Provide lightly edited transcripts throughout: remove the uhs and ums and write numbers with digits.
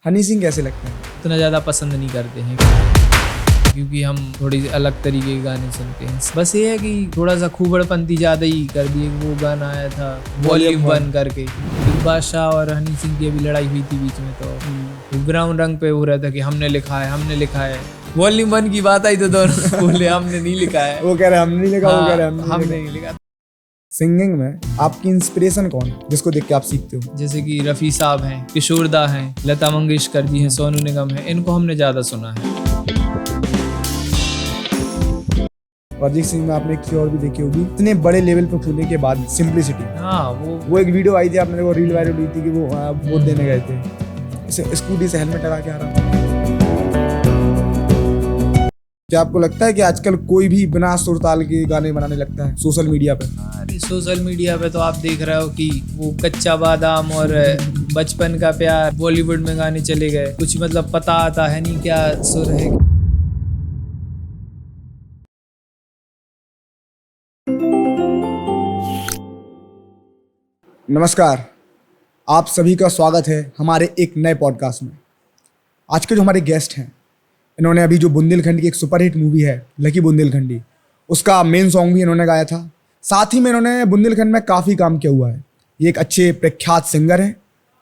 हनी सिंह कैसे लगते हैं? उतना ज़्यादा पसंद नहीं करते हैं क्योंकि हम थोड़ी अलग तरीके के गाने सुनते हैं। बस ये है कि थोड़ा सा खूबड़पंती ज़्यादा ही कर दिए। वो गाना आया था वॉल्यूम 1 करके, बिग बादशाह और हनी सिंह की अभी लड़ाई हुई थी बीच में, तो ब्राउन रंग पे हो रहा था कि हमने लिखा है। वॉल्यूम 1 की बात आई तो दोनों बोले हमने नहीं लिखा है। वो कह रहे हमने नहीं लिखा, वो कह रहे हमने नहीं लिखा। सिंगिंग में आपकी इंस्पिरेशन कौन है जिसको देख के आप सीखते हो? जैसे कि रफ़ी साहब हैं, किशोर दा हैं, लता मंगेशकर जी हैं, सोनू निगम हैं, इनको हमने ज़्यादा सुना है। अरिजीत सिंह में आपने किसी और भी देखी होगी, इतने बड़े लेवल पे खुलने के बाद सिंपलिसिटी। हाँ, वो एक वीडियो आई थी, आपने वो रील वायरल हुई थी कि वो वोट देने गए थे, स्कूटी से हेलमेट लगा के आ रहा था। क्या आपको लगता है कि आजकल कोई भी बिना सुर ताल के गाने बनाने लगता है सोशल मीडिया पे? अरे सोशल मीडिया पे तो आप देख रहे हो कि वो कच्चा बादाम और बचपन का प्यार बॉलीवुड में गाने चले गए, कुछ मतलब पता आता है नहीं क्या सुर है। नमस्कार, आप सभी का स्वागत है हमारे एक नए पॉडकास्ट में। आज के जो हमारे गेस्ट हैं, इन्होंने अभी जो बुंदेलखंड की एक सुपरहिट मूवी है लकी बुंदेलखंडी, उसका मेन सॉन्ग भी इन्होंने गाया था। साथ ही में इन्होंने बुंदेलखंड में काफ़ी काम किया हुआ है। ये एक अच्छे प्रख्यात सिंगर हैं,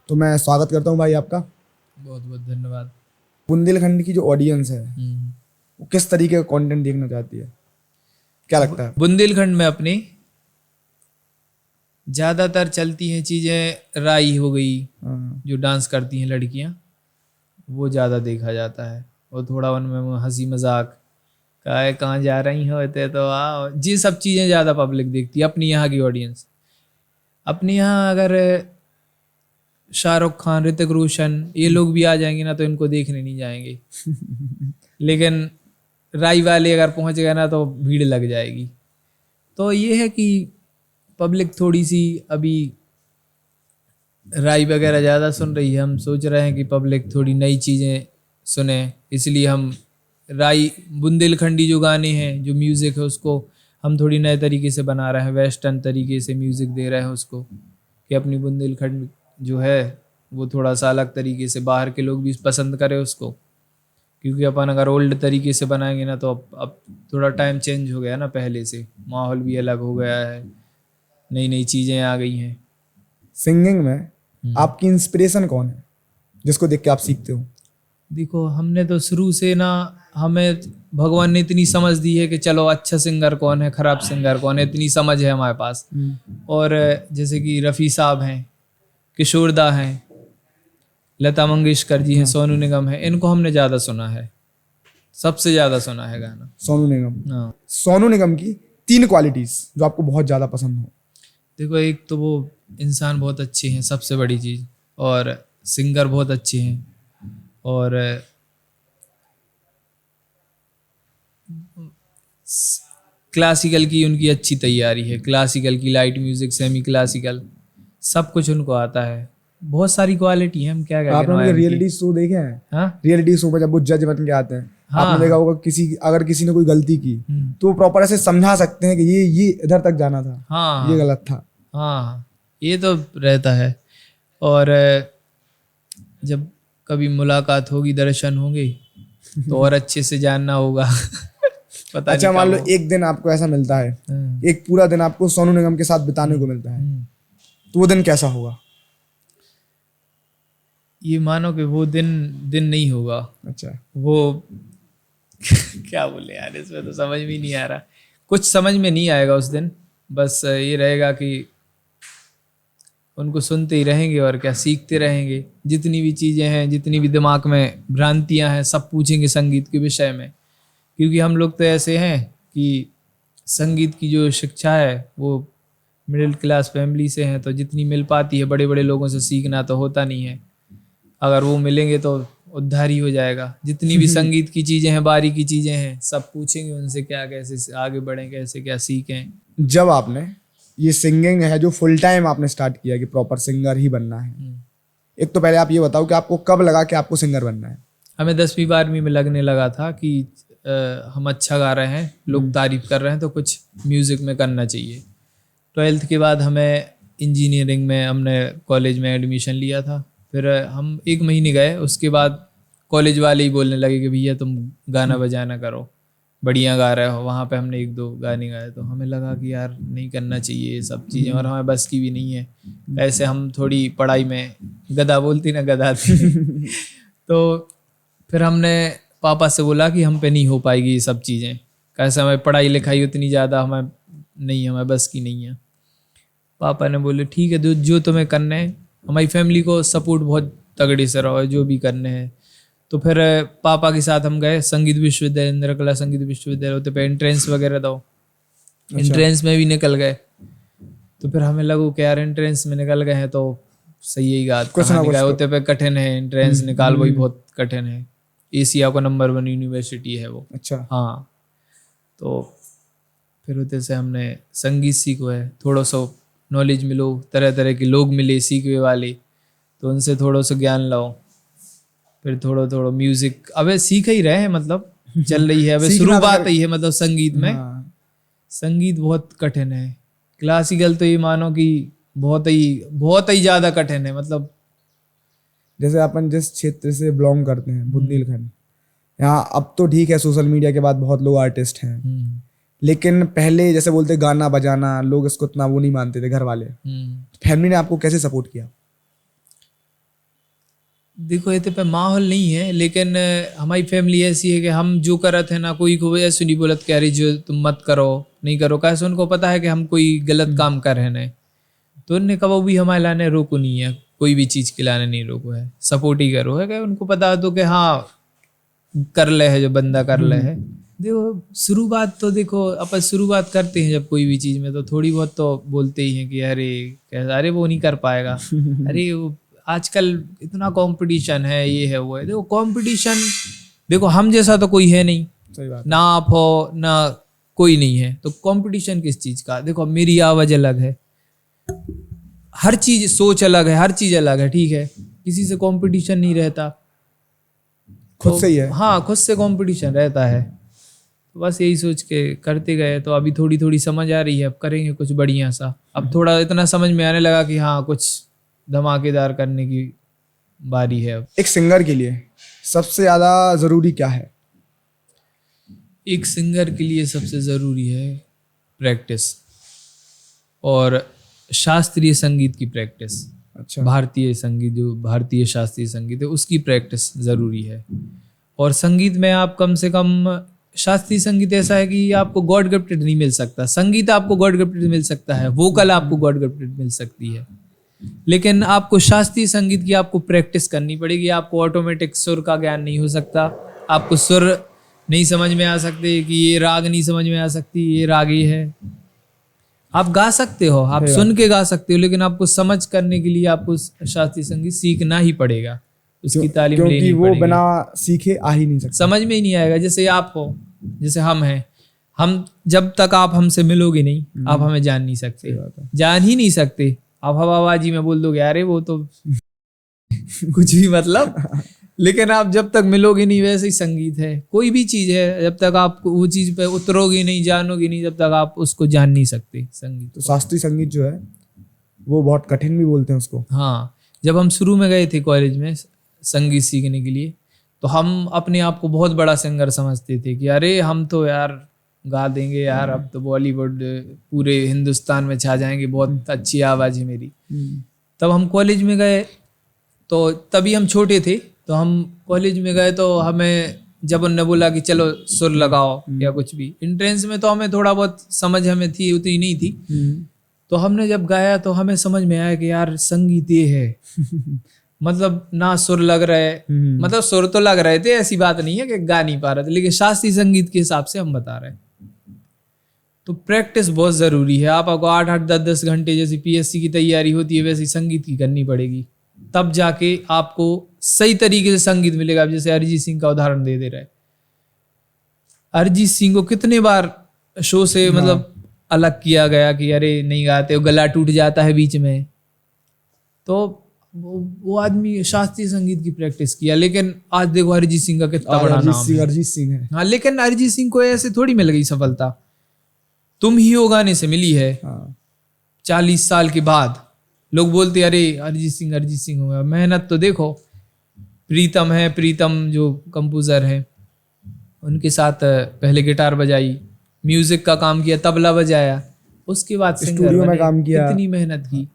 तो मैं स्वागत करता हूँ भाई आपका। बहुत बहुत धन्यवाद। बुंदेलखंड की जो ऑडियंस है वो किस तरीके का कंटेंट देखना चाहती है, क्या लगता है? बुंदेलखंड में अपने ज़्यादातर चलती हैं चीज़ें, राई हो गई, जो डांस करती हैं लड़कियां, वो ज़्यादा देखा जाता है। और थोड़ा उनमें हंसी मजाक का है, कहाँ जा रही होते तो आओ, ये सब चीज़ें ज़्यादा पब्लिक देखती है। अपनी यहाँ की ऑडियंस, अपने यहाँ अगर शाहरुख खान, ऋतिक रोशन ये लोग भी आ जाएंगे ना तो इनको देखने नहीं जाएंगे लेकिन राई वाले अगर पहुँच गए ना तो भीड़ लग जाएगी। तो ये है कि पब्लिक थोड़ी सी अभी राई वगैरह ज़्यादा सुन रही है। हम सोच रहे हैं कि पब्लिक थोड़ी नई चीज़ें सुने, इसलिए हम राई बुंदेलखंडी जो गाने हैं, जो म्यूज़िक है, उसको हम थोड़ी नए तरीके से बना रहे हैं, वेस्टर्न तरीके से म्यूज़िक दे रहे हैं उसको, कि अपनी बुंदेलखंड जो है वो थोड़ा सा अलग तरीके से बाहर के लोग भी पसंद करें उसको। क्योंकि अपन अगर ओल्ड तरीके से बनाएंगे ना तो अब थोड़ा टाइम चेंज हो गया ना, पहले से माहौल भी अलग हो गया है, नई नई चीज़ें आ गई हैं। सिंगिंग में आपकी इंस्पिरेशन कौन है जिसको देख के आप सीखते हो? देखो, हमने तो शुरू से ना, हमें भगवान ने इतनी समझ दी है कि चलो अच्छा सिंगर कौन है, खराब सिंगर कौन है, इतनी समझ है हमारे पास। और जैसे कि रफ़ी साहब हैं, किशोर दा हैं, लता मंगेशकर जी हैं, सोनू निगम है, इनको हमने ज़्यादा सुना है, सबसे ज़्यादा सुना है गाना। सोनू निगम। हाँ। सोनू निगम की 3 क्वालिटीज जो आपको बहुत ज़्यादा पसंद हो। देखो, एक तो वो इंसान बहुत अच्छे हैं, सबसे बड़ी चीज़, और सिंगर बहुत अच्छे हैं, और क्लासिकल की उनकी अच्छी तैयारी है, क्लासिकल की, लाइट म्यूजिक, सेमी क्लासिकल, सब कुछ उनको आता है। बहुत सारी क्वालिटी है, हम क्या कहते हैं। आपने रियलिटी शो देखे हैं? हाँ, रियलिटी शो में जब वो जज बन के आते हैं, हाँ, आपने देखा होगा अगर किसी ने कोई गलती की तो वो प्रॉपर ऐसे समझा सकते हैं कि ये इधर तक जाना था, हाँ, ये गलत था। हाँ, ये तो रहता है। और जब कभी मुलाकात होगी, दर्शन होंगे तो और अच्छे से जानना होगा पता अच्छा, नहीं मान लो कब एक दिन आपको ऐसा मिलता है, हो। एक पूरा दिन आपको सोनू निगम के साथ बिताने को मिलता है, तो वो दिन कैसा होगा? ये मानो कि वो दिन नहीं होगा। अच्छा, वो क्या बोले यार, इसमें तो समझ में नहीं आ रहा, कुछ समझ में नहीं आएगा उस दिन। बस ये रहेगा कि उनको सुनते ही रहेंगे और क्या, सीखते रहेंगे। जितनी भी चीज़ें हैं, जितनी भी दिमाग में भ्रांतियां हैं, सब पूछेंगे संगीत के विषय में। क्योंकि हम लोग तो ऐसे हैं कि संगीत की जो शिक्षा है वो मिडिल क्लास फैमिली से हैं, तो जितनी मिल पाती है, बड़े बड़े लोगों से सीखना तो होता नहीं है। अगर वो मिलेंगे तो उद्धार ही हो जाएगा। जितनी भी संगीत की चीज़ें हैं, बारीकी चीज़ें हैं, सब पूछेंगे उनसे, क्या कैसे आगे बढ़ें, कैसे क्या सीखें। जब आपने ये सिंगिंग है जो फुल टाइम आपने स्टार्ट किया कि प्रॉपर सिंगर ही बनना है, एक तो पहले आप ये बताओ कि आपको कब लगा कि आपको सिंगर बनना है? हमें 10वीं 12वीं में लगने लगा था कि हम अच्छा गा रहे हैं, लोग तारीफ कर रहे हैं, तो कुछ म्यूज़िक में करना चाहिए। 12th के बाद हमें इंजीनियरिंग में, हमने कॉलेज में एडमिशन लिया था, फिर हम 1 महीने गए, उसके बाद कॉलेज वाले ही बोलने लगे कि भैया तुम गाना बजाना करो, बढ़िया गा रहे हो। वहाँ पे हमने 1-2 गाने गाए, तो हमें लगा कि यार नहीं करना चाहिए ये सब चीज़ें, और हमें बस की भी नहीं है। ऐसे हम थोड़ी पढ़ाई में गधा बोलती ना गधा थी तो फिर हमने पापा से बोला कि हम पे नहीं हो पाएगी ये सब चीज़ें, कैसे हमें पढ़ाई लिखाई उतनी ज़्यादा हमें नहीं, हमें बस की नहीं है। पापा ने बोले ठीक है, जो तुम्हें करना है, हमारी फैमिली को सपोर्ट बहुत तगड़े से रहो, जो भी करने हैं। तो फिर पापा के साथ हम गए संगीत विश्वविद्यालय, इंदिरा कला संगीत विश्वविद्यालय, होते पे एंट्रेंस वगैरह दो। एंट्रेंस में भी निकल गए, तो फिर हमें लगा कि यार एंट्रेंस में निकल गए हैं तो सही है, कहानी होते पे कठिन है, एंट्रेंस निकाल वही बहुत कठिन है। एशिया का नंबर 1 यूनिवर्सिटी है वो। अच्छा। हाँ, तो फिर होते से हमने संगीत सीखो है, थोड़ा सा नॉलेज मिलो, तरह तरह के लोग मिले सीखने वाले, तो उनसे थोड़ा सा ज्ञान लाओ। फिर थोड़ा थोड़ा म्यूजिक अबे सीख ही रहे हैं, मतलब चल रही है अबे शुरुआत ही है, मतलब संगीत में। हाँ। संगीत बहुत कठिन है, क्लासिकल तो ये मानो कि बहुत ही ज़्यादा कठिन है। मतलब जैसे अपन जिस क्षेत्र से बिलोंग करते हैं, बुंदेलखंड, यहाँ अब तो ठीक है, सोशल मीडिया के बाद बहुत लोग आर्टिस्ट हैं, लेकिन पहले जैसे बोलते गाना बजाना, लोग इसको इतना वो नहीं मानते थे घर वाले। फैमिली ने आपको कैसे सपोर्ट किया? देखो ये पे माहौल नहीं है, लेकिन हमारी फैमिली ऐसी है कि हम जो करत है ना, कोई को ऐसे नहीं बोलत कि अरे जो तुम मत करो, नहीं करो, कैसे उनको पता है कि हम कोई गलत काम कर रहे हैं, तो उनने कभी भी हमारे लाने रोको नहीं है, कोई भी चीज़ के लाने नहीं रोको है, सपोर्ट ही करो है कि उनको पता तो कि हाँ कर ले है, जो बंदा कर ले है। देखो शुरुआत तो देखो अपन शुरुआत करते हैं जब कोई भी चीज़ में, तो थोड़ी बहुत तो बोलते ही हैं कि अरे वो नहीं कर पाएगा अरे वो आजकल इतना कंपटीशन है, ये है वो है। देखो कंपटीशन, देखो हम जैसा तो कोई है नहीं, सही बात। ना आप हो ना कोई नहीं है, तो कंपटीशन किस चीज़ का? देखो मेरी आवाज़ अलग है, हर चीज़ सोच अलग है, हर चीज़ अलग है, ठीक है, किसी से कंपटीशन नहीं रहता, खुद से ही है। हाँ, खुद से कंपटीशन रहता है। तो बस यही सोच के करते गए, तो अभी थोड़ी थोड़ी समझ आ रही है, अब करेंगे कुछ बढ़िया सा। अब थोड़ा इतना समझ में आने लगा कि हाँ कुछ धमाकेदार करने की बारी है अब। एक सिंगर के लिए सबसे ज़्यादा ज़रूरी क्या है? एक सिंगर के लिए सबसे ज़रूरी है प्रैक्टिस, और शास्त्रीय संगीत की प्रैक्टिस। अच्छा। भारतीय संगीत, जो भारतीय शास्त्रीय संगीत है, उसकी प्रैक्टिस ज़रूरी है। और संगीत में आप कम से कम, शास्त्रीय संगीत ऐसा है कि आपको गॉड गिफ्टेड नहीं मिल सकता, संगीत आपको गॉड गिफ्टेड मिल सकता है, वोकल आपको गॉड गिफ्टेड मिल सकती है, लेकिन आपको शास्त्रीय संगीत की आपको प्रैक्टिस करनी पड़ेगी। आपको ऑटोमेटिक सुर का ज्ञान नहीं हो सकता, आपको सुर नहीं समझ में आ सकते कि ये राग नहीं समझ में आ सकती, ये राग ये है। आप गा सकते हो, आप सुन के गा सकते हो, लेकिन आपको समझ करने के लिए आपको शास्त्रीय संगीत सीखना ही पड़ेगा, उसकी तालीम लेनी पड़ेगी, क्योंकि वो बिना सीखे आ ही नहीं सकता, समझ में ही नहीं आएगा। जैसे आप हो, जैसे हम हैं, हम जब तक आप हमसे मिलोगे नहीं, आप हमें जान नहीं सकते, जान ही नहीं सकते। आप हवाबाजी में बोल दोगे अरे वो तो कुछ भी मतलब, लेकिन आप जब तक मिलोगे नहीं, वैसे ही संगीत है, कोई भी चीज़ है, जब तक आप वो चीज़ पे उतरोगे नहीं, जानोगे नहीं, जब तक आप उसको जान नहीं सकते संगीत। तो शास्त्रीय संगीत जो है वो बहुत कठिन भी बोलते हैं उसको। हाँ, जब हम शुरू में गए थे कॉलेज में संगीत सीखने के लिए, तो हम अपने आप को बहुत बड़ा सिंगर समझते थे कि अरे हम तो यार गा देंगे यार, अब तो बॉलीवुड पूरे हिंदुस्तान में छा जाएंगे, बहुत अच्छी आवाज़ है मेरी। तब हम कॉलेज में गए, तो तभी हम छोटे थे, तो हम कॉलेज में गए, तो हमें जब उन्होंने बोला कि चलो सुर लगाओ या कुछ भी, एंट्रेंस में तो हमें थोड़ा बहुत समझ हमें थी, उतनी नहीं थी, तो हमने जब गाया तो हमें समझ में आया कि यार संगीत ये है मतलब ना सुर लग रहे, मतलब सुर तो लग रहे थे, ऐसी बात नहीं है कि गा नहीं पा रहे थे, लेकिन शास्त्रीय संगीत के हिसाब से हम बता रहे हैं। तो प्रैक्टिस बहुत ज़रूरी है। आपको 8-8, 10-10 घंटे जैसे पीएससी की तैयारी होती है, वैसे संगीत की करनी पड़ेगी, तब जाके आपको सही तरीके से संगीत मिलेगा। जैसे अरिजीत सिंह का उदाहरण दे रहा है, अरिजीत सिंह को कितने बार शो से मतलब अलग किया गया कि अरे नहीं गाते, वो गला टूट जाता है बीच में, तो वो आदमी शास्त्रीय संगीत की प्रैक्टिस किया, लेकिन आज देखो अरिजीत सिंह का कितना बड़ा नाम है। अरिजीत सिंह है। हाँ, लेकिन अरिजीत सिंह को ऐसे थोड़ी मिल गई सफलता, तुम ही हो गाने से मिली है 40 साल के बाद, लोग बोलते अरे अरिजीत सिंह होगा, मेहनत तो देखो। प्रीतम जो कंपोजर है, उनके साथ पहले गिटार बजाई, म्यूजिक का काम किया, तबला बजाया, उसके बाद सिंगर स्टूडियो में बने। काम किया। कितनी मेहनत की।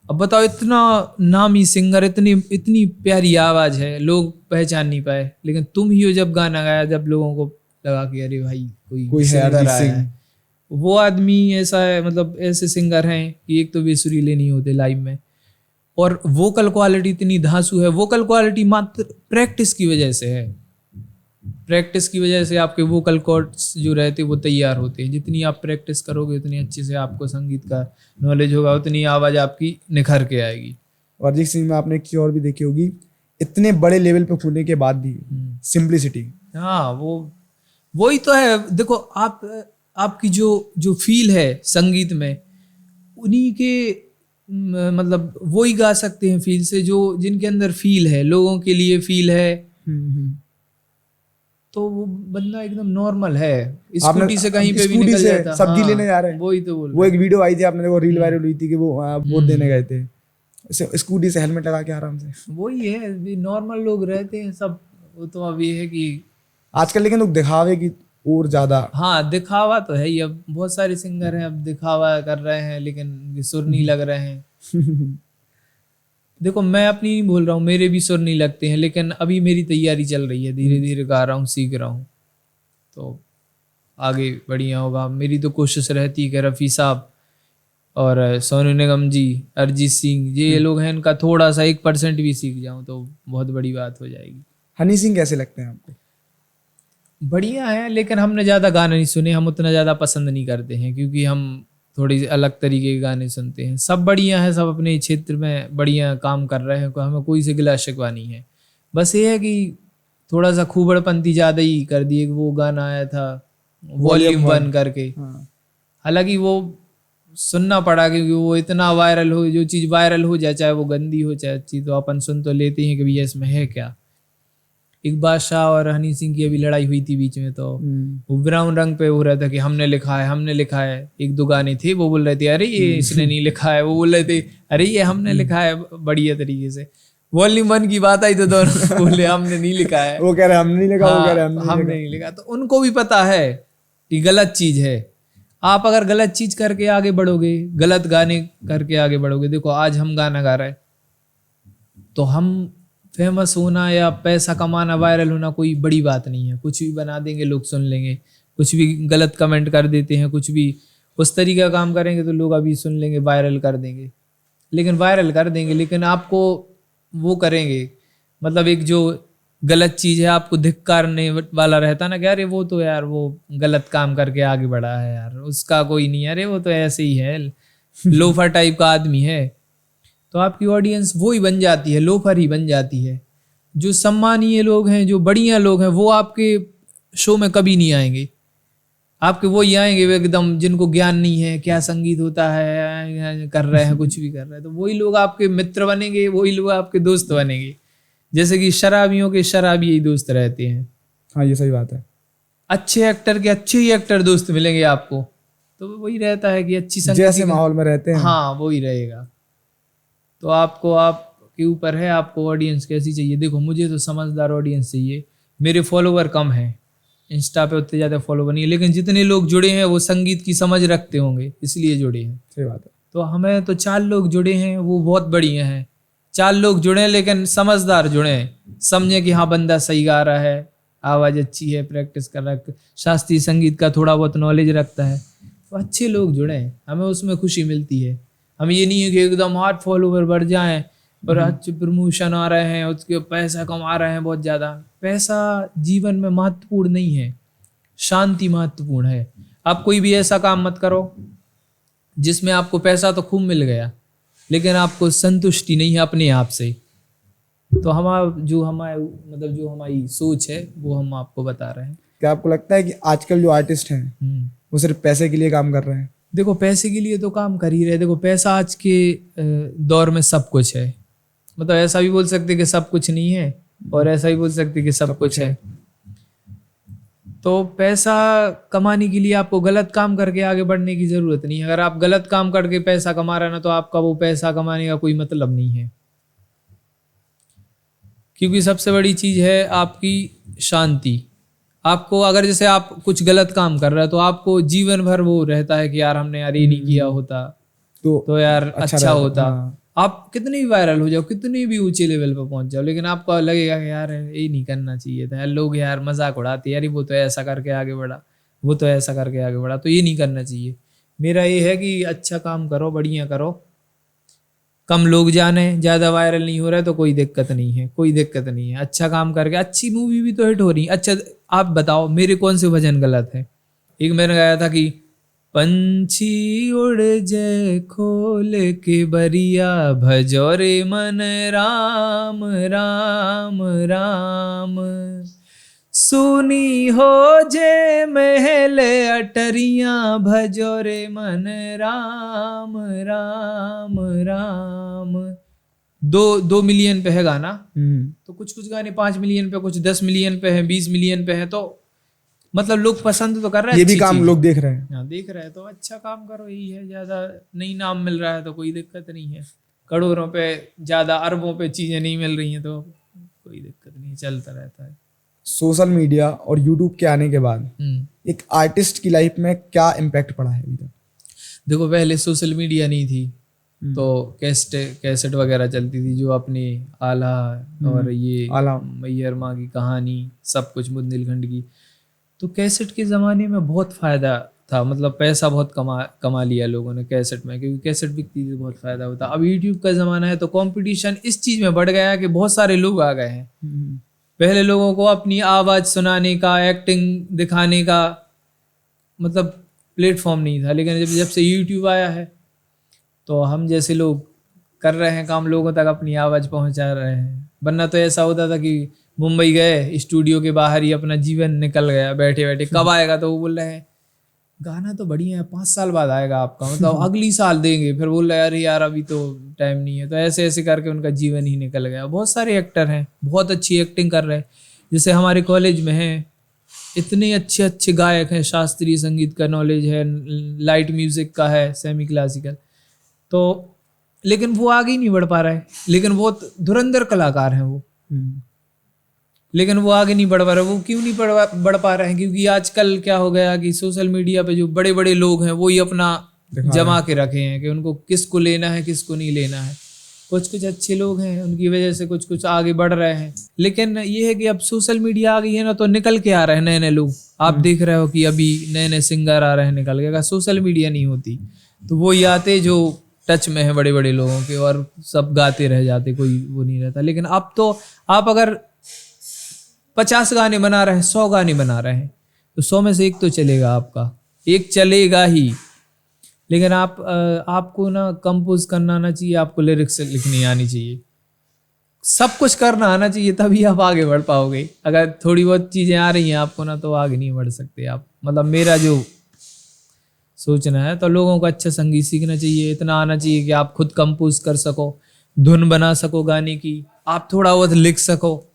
अब बताओ, इतना नामी सिंगर, इतनी प्यारी आवाज है, लोग पहचान नहीं पाए, लेकिन तुम ही हो जब गाना गाया, जब लोगों को लगा कि अरे भाई कोई है सिंगर अरिजीत आया सिंह। है। वो आदमी ऐसा है, मतलब ऐसे सिंगर हैं कि एक तो बेसुरीले नहीं होते लाइव में, और वोकल क्वालिटी इतनी धांसू है। वोकल क्वालिटी मात्र प्रैक्टिस की वजह से है। प्रैक्टिस की वजह से आपके वोकल कॉर्ड्स जो रहते हैं वो तैयार होते हैं। जितनी आप प्रैक्टिस करोगे, उतनी अच्छे से आपको संगीत का नॉलेज होगा, उतनी आवाज़ आपकी निखर के आएगी। और अरिजीत सिंह में आपने एक चीज और भी देखी होगी, इतने बड़े लेवल पे होने के बाद भी सिंप्लिसिटी। हाँ, वही तो है। देखो, आपकी जो फील है संगीत में, उन्हीं के मतलब वो ही गा सकते हैं फील से, जो जिनके अंदर फील है, लोगों के लिए फील है। तो वो बंदा एकदम नॉर्मल है, स्कूटी से कहीं पे भी निकल जाता है। सब्जी हाँ, लेने जा रहे हैं, वही तो बोल वो एक वीडियो आई थी, आपने देखो, रील वायरल हुई थी कि वो वोट देने गए थे, स्कूटी से हेलमेट लगा के आराम से। वही है, नॉर्मल लोग रहते हैं सब। वो तो अब ये है कि आजकल लेकिन लोग दिखावे की और ज्यादा। हाँ, दिखावा तो है ही। अब बहुत सारे सिंगर हैं, अब दिखावा कर रहे हैं, लेकिन उनके सुर नहीं लग रहे हैं। देखो, मैं अपनी नहीं बोल रहा हूँ, मेरे भी सुर नहीं लगते हैं, लेकिन अभी मेरी तैयारी चल रही है, धीरे धीरे गा रहा हूँ, सीख रहा हूँ, तो आगे बढ़िया होगा। मेरी तो कोशिश रहती है कि रफ़ी साहब और सोनू निगम जी, अरिजीत सिंह, ये लोग हैं, इनका थोड़ा सा 1% भी सीख जाऊँ तो बहुत बड़ी बात हो जाएगी। हनी सिंह कैसे लगते हैं आपको? बढ़िया है, लेकिन हमने ज़्यादा गाने नहीं सुने, हम उतना ज़्यादा पसंद नहीं करते हैं, क्योंकि हम थोड़ी अलग तरीके के गाने सुनते हैं। सब बढ़िया है, सब अपने क्षेत्र में बढ़िया काम कर रहे हैं, हमें कोई से गिला शिकवा नहीं है। बस ये है कि थोड़ा सा खूबड़पंती ज़्यादा ही कर दी। वो गाना आया था वॉल्यूम 1 करके, हालांकि वो सुनना पड़ा, क्योंकि वो इतना वायरल हो, जो चीज़ वायरल हो जाए, चाहे वो गंदी हो चाहे अच्छी, तो अपन सुन तो लेते हैं कि भैया इसमें है क्या। एक बादशाह और हनी सिंह की अभी लड़ाई हुई थी बीच में, तो वो ब्राउन रंग पे हो रहा था कि हमने लिखा है, हमने लिखा है। एक दो गाने थे, वो बोल रहे थे अरे ये इसने नहीं लिखा है, वो बोल रहे थे अरे ये हमने लिखा है, बढ़िया तरीके से। वॉल्यूम 1 की बात आई तो दोनों बोले हमने नहीं लिखा है, वो कह रहे हमने नहीं लिखा, वो कह रहे हमने नहीं लिखा। तो उनको भी पता है कि गलत चीज है। आप अगर गलत चीज करके आगे बढ़ोगे, गलत गाने करके आगे बढ़ोगे, देखो आज हम गाना गा रहे हैं, तो हम फेमस होना या पैसा कमाना, वायरल होना कोई बड़ी बात नहीं है। कुछ भी बना देंगे, लोग सुन लेंगे। कुछ भी गलत कमेंट कर देते हैं, कुछ भी उस तरीके का काम करेंगे तो लोग अभी सुन लेंगे, वायरल कर देंगे। लेकिन वायरल कर देंगे, लेकिन आपको वो करेंगे, मतलब एक जो गलत चीज़ है आपको धिक्कारने वाला रहता ना कि अरे वो तो यार वो गलत काम करके आगे बढ़ा है यार, उसका कोई नहीं, अरे वो तो ऐसे ही है, लोफर टाइप का आदमी है। तो आपकी ऑडियंस वो ही बन जाती है, लोफर ही बन जाती है। जो सम्मानीय लोग हैं, जो बढ़िया लोग हैं, वो आपके शो में कभी नहीं आएंगे। आपके वो ही आएंगे, वो एकदम जिनको ज्ञान नहीं है, क्या संगीत होता है, कर रहे हैं, कुछ भी कर रहे हैं, तो वही लोग आपके मित्र बनेंगे, वही लोग आपके दोस्त बनेंगे। जैसे कि शराबियों के शराबी यही दोस्त रहते हैं। हाँ, ये सही बात है। अच्छे एक्टर के अच्छे ही एक्टर दोस्त मिलेंगे आपको, तो वही रहता है कि अच्छी संगीत जैसे माहौल में रहते हैं, हाँ वही रहेगा। तो आपके ऊपर है, आपको ऑडियंस कैसी चाहिए। देखो, मुझे तो समझदार ऑडियंस चाहिए। मेरे फॉलोवर कम हैं, इंस्टा पे उतने ज़्यादा फॉलोवर नहीं है, लेकिन जितने लोग जुड़े हैं वो संगीत की समझ रखते होंगे, इसलिए जुड़े हैं। सही बात है। तो हमें तो 4 लोग जुड़े हैं, वो बहुत बढ़िया हैं। 4 लोग जुड़े हैं, लेकिन समझदार जुड़े हैं, समझे कि हाँ बंदा सही गा रहा है, आवाज़ अच्छी है, प्रैक्टिस कर रहा है, शास्त्रीय संगीत का थोड़ा बहुत नॉलेज रखता है, तो अच्छे लोग जुड़े हैं, हमें उसमें खुशी मिलती है। हमें ये नहीं है कि एकदम हार्ड फॉलोवर बढ़ जाएं और अच्छे प्रमोशन आ रहे हैं, उसके पैसा कमा रहे हैं बहुत ज़्यादा। पैसा जीवन में महत्वपूर्ण नहीं है, शांति महत्वपूर्ण है। आप कोई भी ऐसा काम मत करो जिसमें आपको पैसा तो खूब मिल गया, लेकिन आपको संतुष्टि नहीं है अपने आप से। तो जो हमारी सोच है वो हम आपको बता रहे हैं। क्या आपको लगता है कि आजकल जो आर्टिस्ट हैं वो सिर्फ पैसे के लिए काम कर रहे हैं? देखो, पैसे के लिए तो काम कर ही रहे। देखो, पैसा आज के दौर में सब कुछ है। मतलब ऐसा भी बोल सकते कि सब कुछ नहीं है, और ऐसा भी बोल सकते कि सब कुछ है। तो पैसा कमाने के लिए आपको गलत काम करके आगे बढ़ने की जरूरत नहीं है। अगर आप गलत काम करके पैसा कमा रहे हैं ना, तो आपका वो पैसा कमाने का कोई मतलब नहीं है, क्योंकि सबसे बड़ी चीज है आपकी शांति। आपको अगर जैसे आप कुछ गलत काम कर रहे हो तो आपको जीवन भर वो रहता है कि यार हमने यार ये नहीं किया होता तो यार अच्छा होता। हाँ। आप कितने भी वायरल हो जाओ, कितने भी ऊंचे लेवल पर पहुंच जाओ, लेकिन आपको लगेगा कि यार ये नहीं करना चाहिए था, यार लोग यार मजाक उड़ाते यार वो तो ऐसा करके आगे बढ़ा, वो तो ऐसा करके आगे बढ़ा, तो ये नहीं करना चाहिए। मेरा ये है कि अच्छा काम करो, बढ़िया करो, कम लोग जाने, ज्यादा वायरल नहीं हो रहा है तो कोई दिक्कत नहीं है, कोई दिक्कत नहीं है। अच्छा काम करके, अच्छी मूवी भी तो हिट हो रही है। अच्छा आप बताओ मेरे कौन से भजन गलत है? एक मैंने गाया था कि पंछी उड़ जाए खोल के बरिया, भजो रे मन राम राम राम, सुनी हो जे महल अटरिया, भजो रे मन राम राम राम। 2 मिलियन पे है गाना, तो कुछ गाने 5 मिलियन पे, कुछ 10 मिलियन पे है, 20 मिलियन पे है, तो मतलब लोग पसंद तो कर रहे हैं, ये भी काम लोग देख रहे हैं। हाँ देख रहे हैं, तो अच्छा काम करो, यही है। ज्यादा नहीं नाम मिल रहा है तो कोई दिक्कत नहीं है, करोड़ों पे ज्यादा अरबों पे चीजें नहीं मिल रही हैं तो कोई दिक्कत नहीं, चलता रहता है। सोशल मीडिया और यूट्यूब के आने के बाद एक आर्टिस्ट की लाइफ में क्या इम्पैक्ट पड़ा है अभी तक? देखो पहले सोशल मीडिया नहीं थी तो कैसेट वगैरह चलती थी, जो अपनी आला और ये आला मैयर माँ की कहानी, सब कुछ बुंदेलखंड की, तो कैसेट के ज़माने में बहुत फ़ायदा था, मतलब पैसा बहुत कमा लिया लोगों ने कैसेट में, क्योंकि कैसेट बिकती थी, बहुत फ़ायदा होता। अब यूट्यूब का ज़माना है तो कंपटीशन इस चीज़ में बढ़ गया है कि बहुत सारे लोग आ गए हैं। पहले लोगों को अपनी आवाज़ सुनाने का, एक्टिंग दिखाने का मतलब प्लेटफॉर्म नहीं था, लेकिन जब से यूट्यूब आया है तो हम जैसे लोग कर रहे हैं काम, लोगों तक अपनी आवाज़ पहुंचा रहे हैं। वरना तो ऐसा होता था कि मुंबई गए, स्टूडियो के बाहर ही अपना जीवन निकल गया बैठे बैठे, कब आएगा, तो वो बोल रहे हैं गाना तो बढ़िया है, 5 साल बाद आएगा आपका, मतलब अगली साल देंगे, फिर बोल रहे अरे यार अभी तो टाइम नहीं है, तो ऐसे ऐसे करके उनका जीवन ही निकल गया। बहुत सारे एक्टर हैं बहुत अच्छी एक्टिंग कर रहे हैं, जैसे हमारे कॉलेज में हैं इतने अच्छे अच्छे गायक हैं, शास्त्रीय संगीत का नॉलेज है, लाइट म्यूजिक का है, सेमी क्लासिकल, तो लेकिन वो आगे ही नहीं बढ़ पा रहा है। लेकिन वो धुरंधर कलाकार हैं वो, लेकिन वो आगे नहीं बढ़ पा रहे। वो क्यों नहीं बढ़ पा रहे हैं? क्योंकि आजकल क्या हो गया कि सोशल मीडिया पे जो बड़े बड़े लोग हैं वो ही अपना जमा के रखे हैं कि उनको किसको लेना है किसको नहीं लेना है। कुछ कुछ अच्छे लोग हैं, उनकी वजह से कुछ कुछ आगे बढ़ रहे हैं, लेकिन ये है कि अब सोशल मीडिया आ गई है ना, तो निकल के आ रहे हैं नए नए लोग। आप देख रहे हो कि अभी नए नए सिंगर आ रहे हैं निकल के। अगर सोशल मीडिया नहीं होती तो वो ही आते जो टच में है बड़े बड़े लोगों के, और सब गाते रह जाते, कोई वो नहीं रहता। लेकिन अब तो आप अगर 50 गाने बना रहे हैं, 100 गाने बना रहे हैं, तो 100 में से एक तो चलेगा, आपका एक चलेगा ही। लेकिन आपको ना कंपोज करना आना चाहिए, आपको लिरिक्स लिखनी आनी चाहिए, सब कुछ करना आना चाहिए, तभी आप आगे बढ़ पाओगे। अगर थोड़ी बहुत चीज़ें आ रही हैं आपको ना, तो आगे नहीं बढ़ सकते आप। मतलब मेरा जो सोचना है, तो लोगों को अच्छा संगीत सीखना चाहिए, इतना आना चाहिए कि आप खुद कंपोज कर सको, धुन बना सको गाने की, आप थोड़ा बहुत लिख सको।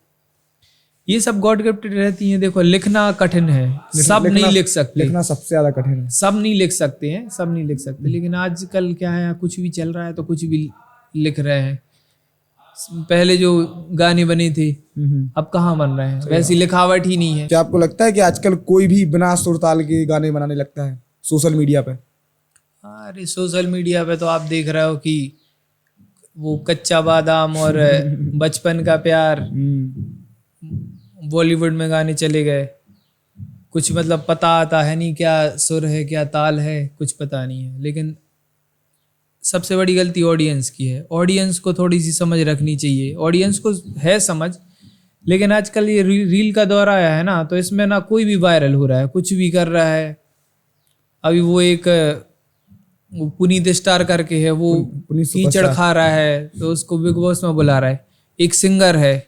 ये सब गॉड गिफ्टेड रहती हैं। देखो लिखना कठिन है, सब नहीं लिख सकते, लिखना सबसे ज्यादा कठिन है, सब नहीं लिख सकते हैं, सब नहीं लिख सकते। लेकिन आजकल क्या है, कुछ भी चल रहा है तो कुछ भी लिख रहे हैं। पहले जो गाने बने थे अब कहाँ बन रहे हैं, वैसी लिखावट ही नहीं है। क्या आपको लगता है कि आजकल कोई भी बिना सुर ताल के गाने बनाने लगता है सोशल मीडिया पे? अरे सोशल मीडिया पे तो आप देख रहे हो कि वो कच्चा बादाम और बचपन का प्यार बॉलीवुड में गाने चले गए, कुछ मतलब पता आता है नहीं, क्या सुर है क्या ताल है, कुछ पता नहीं है। लेकिन सबसे बड़ी गलती ऑडियंस की है। ऑडियंस को थोड़ी सी समझ रखनी चाहिए, ऑडियंस को है समझ, लेकिन आजकल ये रील का दौर आया है ना, तो इसमें ना कोई भी वायरल हो रहा है, कुछ भी कर रहा है। अभी वो एक पुनीत स्टार करके है, वो कीचड़ खा रहा है तो उसको बिग बॉस में बुला रहा है। एक सिंगर है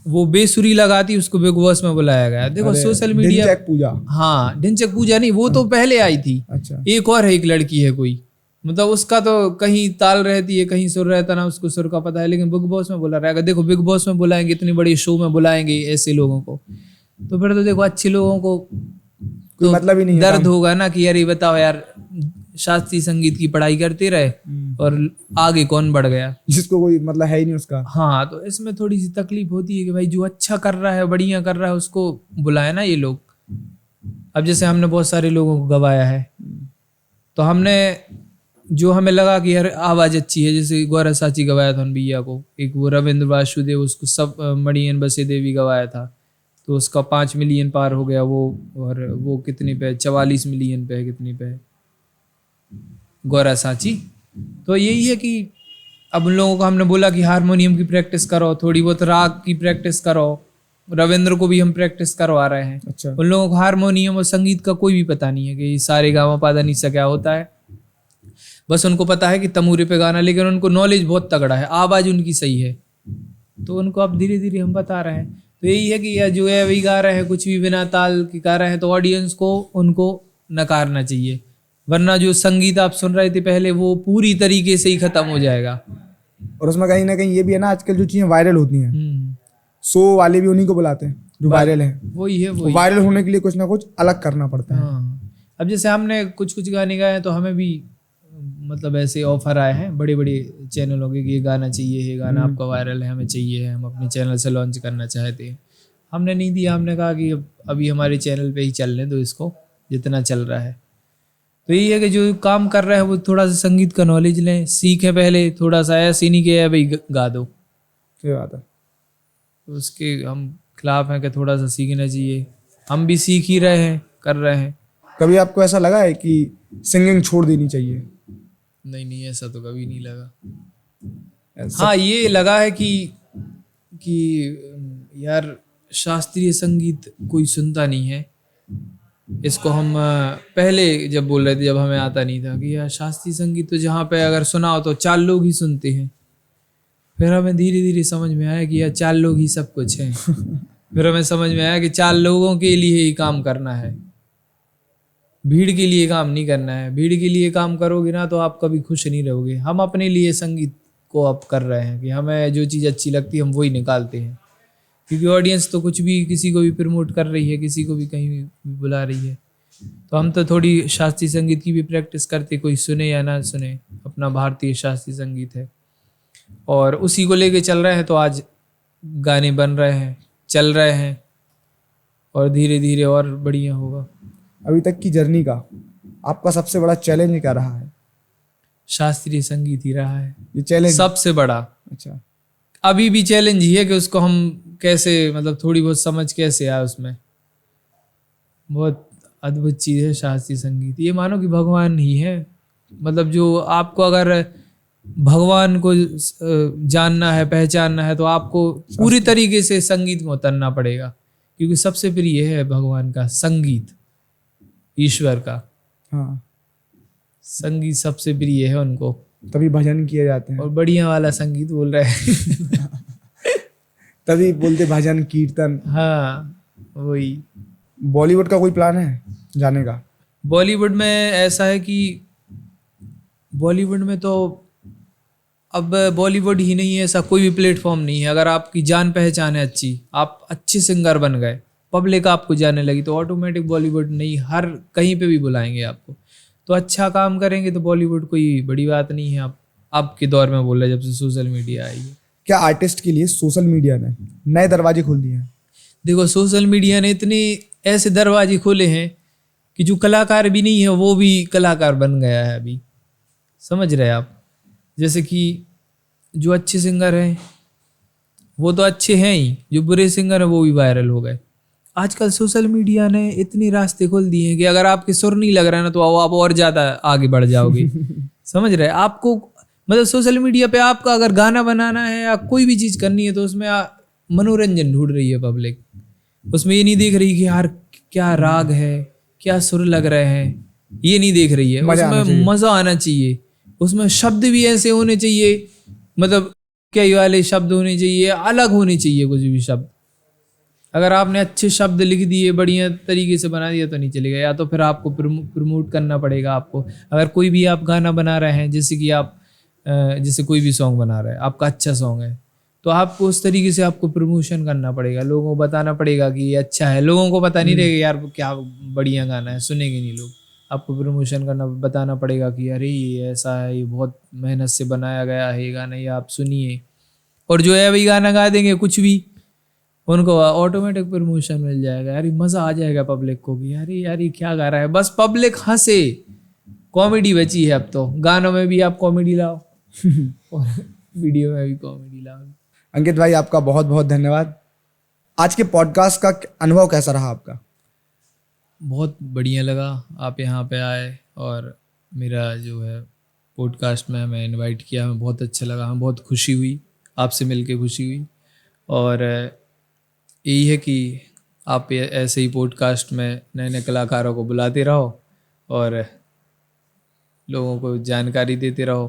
वो बेसुरी लगाती, उसको बिग बॉस में बुलाया गया। देखो सोशल मीडिया, ढिंचैक पूजा, हाँ ढिंचैक पूजा नहीं, वो तो पहले आई थी। अच्छा, एक और है, एक लड़की है कोई, मतलब उसका तो कहीं ताल रहती है कहीं सुर रहता ना, उसको सुर का पता है, लेकिन बिग बॉस में बुला रहा है। देखो बिग बॉस में बुलाएंगे, इतनी बड़ी शो में बुलाएंगे ऐसे लोगों को, तो फिर तो देखो अच्छे लोगों को कोई मतलब ही नहीं है दर्द काम। होगा ना कि यार ये बताओ यार, शास्त्रीय संगीत की पढ़ाई करते रहे और आगे कौन बढ़ गया। जिसको कोई मतलब है ही नहीं उसका। हाँ, तो इसमें थोड़ी सी तकलीफ होती है कि भाई जो अच्छा कर रहा है, बढ़िया कर रहा है, उसको बुलाए ना ये लोग। अब जैसे हमने बहुत सारे लोगों को गवाया है, तो हमने जो हमें लगा कि यार आवाज अच्छी है, जैसे गौरव साची गवाया था उन भैया को, एक वो रविंद्र वासुदेव, उसको सब मणियन बसे देवी गवाया था, तो उसका 5 मिलियन पार हो गया वो। और वो कितने पे, 44 मिलियन पे है, कितने पे है गौरव साची। तो यही है कि अब उन लोगों को हमने बोला कि हारमोनियम की प्रैक्टिस करो, थोड़ी बहुत राग की प्रैक्टिस करो। रविंद्र को भी हम प्रैक्टिस करवा रहे हैं। अच्छा। उन लोगों को हारमोनियम और संगीत का कोई भी पता नहीं है कि सारे गामा पादा निसा क्या होता है। बस उनको पता है कि तमूरे पे गाना, लेकिन उनको नॉलेज बहुत तगड़ा है, आवाज उनकी सही है। तो उनको अब धीरे धीरे हम बता रहे हैं। तो यही है कि यह जो है वही गा रहे हैं, कुछ भी बिना ताल के गा रहे हैं, तो ऑडियंस को उनको नकारना चाहिए। वरना जो संगीत आप सुन रहे थे पहले, वो पूरी तरीके से ही खत्म हो जाएगा। और उसमें कहीं ना कहीं ये भी है ना, आजकल जो चीजें वायरल होती हैं, हम्म, शो वाले भी उन्हीं को बुलाते हैं जो वायरल है। वही है वही। वायरल होने के लिए कुछ ना कुछ अलग करना पड़ता है। हाँ, अब जैसे हमने कुछ कुछ गाने गाए हैं, तो हमें भी मतलब ऐसे ऑफर आए हैं बड़े बड़े चैनलों के कि ये गाना चाहिए, ये गाना आपका वायरल है, हमें चाहिए है, हम अपने चैनल से लॉन्च करना चाहते हैं। हमने नहीं दिया, हमने कहा कि अभी हमारे चैनल पे ही चलने दो इसको, जितना चल रहा है। तो यही है कि जो काम कर रहा है वो थोड़ा सा संगीत का नॉलेज लें, सीखें पहले थोड़ा सा, ऐसे नहीं कि भाई गा दो। सही बात है। तो उसके हम खिलाफ हैं कि थोड़ा सा सीखना चाहिए। हम भी सीख ही रहे हैं, कर रहे हैं। कभी आपको ऐसा लगा है कि सिंगिंग छोड़ देनी चाहिए? नहीं, ऐसा तो कभी नहीं लगा। ऐसा- हाँ, ये लगा है कि यार शास्त्रीय संगीत कोई सुनता नहीं है। इसको हम पहले जब बोल रहे थे, जब हमें आता नहीं था, कि यार शास्त्रीय संगीत तो जहाँ पे अगर सुना हो तो 4 लोग ही सुनते हैं। फिर हमें धीरे धीरे समझ में आया कि यार 4 लोग ही सब कुछ हैं। फिर हमें समझ में आया कि 4 लोगों के लिए ही काम करना है, भीड़ के लिए काम नहीं करना है। भीड़ के लिए काम करोगे ना तो आप कभी खुश नहीं रहोगे। हम अपने लिए संगीत को अब कर रहे हैं कि हमें जो चीज़ अच्छी लगती है हम वही निकालते हैं, क्योंकि ऑडियंस तो कुछ भी, किसी को भी प्रमोट कर रही है, किसी को भी कहीं भी बुला रही है। तो हम तो थोड़ी शास्त्रीय संगीत की भी प्रैक्टिस करते, कोई सुने या ना सुने, अपना भारतीय शास्त्रीय संगीत है और उसी को लेके चल रहे हैं। तो आज गाने बन रहे हैं, चल रहे हैं, और धीरे धीरे और बढ़िया होगा। अभी तक की जर्नी का आपका सबसे बड़ा चैलेंज क्या रहा है? शास्त्रीय संगीत ही रहा है ये चैलेंज सबसे बड़ा। अच्छा। अभी भी चैलेंज ही है कि उसको हम कैसे, मतलब थोड़ी बहुत समझ कैसे आए उसमें। बहुत अद्भुत चीज़ है शास्त्रीय संगीत। ये मानो कि भगवान ही है। मतलब जो आपको अगर भगवान को जानना है, पहचानना है, तो आपको पूरी तरीके से संगीत में उतरना पड़ेगा, क्योंकि सबसे प्रिय है भगवान का संगीत, ईश्वर का हाँ, संगीत सबसे प्रिय है उनको। तभी भजन किए जाते हैं, और बढ़िया वाला संगीत बोल रहे हैं। तभी बोलते भजन कीर्तन। हाँ, वही। बॉलीवुड का कोई प्लान है जाने का? बॉलीवुड में ऐसा है कि बॉलीवुड में तो अब बॉलीवुड ही नहीं है, ऐसा कोई भी प्लेटफॉर्म नहीं है। अगर आपकी जान पहचान है अच्छी, आप अच्छे सिंगर बन गए, पब्लिक आपको जाने लगी, तो ऑटोमेटिक बॉलीवुड नहीं, हर कहीं पे भी बुलाएंगे आपको। तो अच्छा काम करेंगे तो बॉलीवुड कोई बड़ी बात नहीं है। आप अब के दौर में बोल रहे, जब से सोशल मीडिया आई है। क्या आर्टिस्ट के लिए सोशल मीडिया ने नए दरवाजे खोल दिए हैं? देखो, सोशल मीडिया ने इतने ऐसे दरवाजे खोले हैं कि जो कलाकार भी नहीं है वो भी कलाकार बन गया है अभी। समझ रहे हैं आप? जैसे कि जो अच्छे सिंगर हैं वो तो अच्छे हैं ही, जो बुरे सिंगर हैं वो भी वायरल हो गए। आजकल सोशल मीडिया ने इतने रास्ते खोल दिए हैं कि अगर आपके सुर नहीं लग रहा है ना, तो आप और ज़्यादा आगे बढ़ जाओगे। समझ रहे हैं? आपको मतलब सोशल मीडिया पे आपका अगर गाना बनाना है या कोई भी चीज़ करनी है, तो उसमें मनोरंजन ढूंढ रही है पब्लिक। उसमें ये नहीं देख रही कि यार क्या राग है, क्या सुर लग रहे हैं, ये नहीं देख रही है। उसमें मज़ा आना चाहिए, उसमें शब्द भी ऐसे होने चाहिए, मतलब कई वाले शब्द होने चाहिए, अलग होने चाहिए कुछ भी शब्द। अगर आपने अच्छे शब्द लिख दिए, बढ़िया तरीके से बना दिया, तो नहीं चलेगा। या तो फिर आपको प्रमोट करना पड़ेगा आपको। अगर कोई भी आप गाना बना रहे हैं, जैसे कि आप जैसे कोई भी सॉन्ग बना रहे हैं, आपका अच्छा सॉन्ग है, तो आपको उस तरीके से आपको प्रमोशन करना पड़ेगा, लोगों को बताना पड़ेगा कि ये अच्छा है। लोगों को पता नहीं रहेगा यार क्या बढ़िया गाना है, सुनेंगे नहीं लोग। आपको प्रमोशन करना बताना पड़ेगा कि अरे ये ऐसा है, ये बहुत मेहनत से बनाया गया है ये गाना, ये आप सुनिए। और जो है वही गाना गा देंगे कुछ भी, उनको ऑटोमेटिक प्रमोशन मिल जाएगा। यार मज़ा आ जाएगा पब्लिक को कि अरे यार ये क्या गा रहा है, बस पब्लिक हंसे। कॉमेडी बची है अब तो, गानों में भी आप कॉमेडी लाओ और वीडियो में भी कॉमेडी लाओ। अंकित भाई आपका बहुत बहुत धन्यवाद। आज के पॉडकास्ट का अनुभव कैसा रहा आपका? बहुत बढ़िया लगा आप यहाँ पे आए और मेरा जो है पॉडकास्ट में हमें इनवाइट किया, हमें बहुत अच्छा लगा, हमें बहुत खुशी हुई, आपसे मिलके खुशी हुई। और यही है कि आप ऐसे ही पॉडकास्ट में नए नए कलाकारों को बुलाते रहो और लोगों को जानकारी देते रहो।